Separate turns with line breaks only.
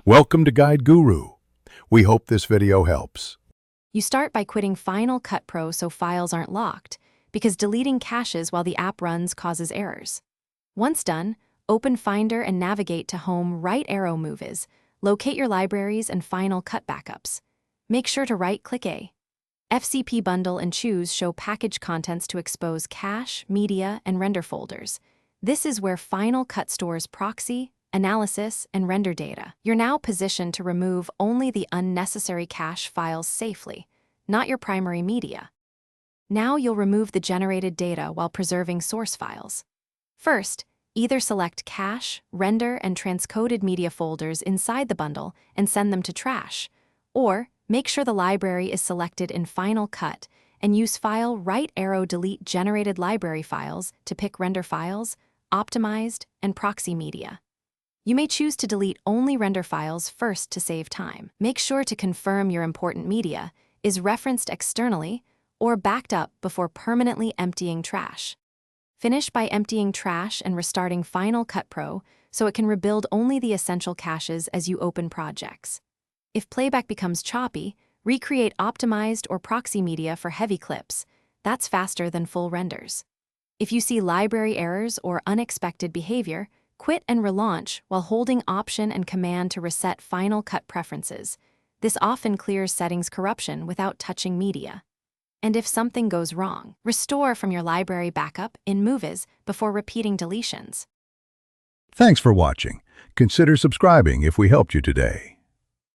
Welcome to Guide Guru. We hope this video helps.
You start by quitting Final Cut Pro so files aren't locked, because deleting caches while the app runs causes errors. Once done, open Finder and navigate to Home right arrow movies. Locate your libraries and Final Cut backups. Make sure to right-click a FCP bundle and choose Show Package Contents to expose cache, media, and render folders. This is where Final Cut stores proxy, analysis, and render data. You're now positioned to remove only the unnecessary cache files safely, not your primary media. Now you'll remove the generated data while preserving source files. First, either select cache, render, and transcoded media folders inside the bundle and send them to trash, or make sure the library is selected in Final Cut and use File right arrow delete generated library files to pick render files, optimized, and proxy media. You may choose to delete only render files first to save time. Make sure to confirm your important media is referenced externally or backed up before permanently emptying trash. Finish by emptying trash and restarting Final Cut Pro so it can rebuild only the essential caches as you open projects. If playback becomes choppy, recreate optimized or proxy media for heavy clips. That's faster than full renders. If you see library errors or unexpected behavior, quit and relaunch while holding Option and Command to reset Final Cut preferences. This often clears settings corruption without touching media. And if something goes wrong, restore from your library backup in Movies before repeating deletions.
Thanks for watching. Consider subscribing if we helped you today.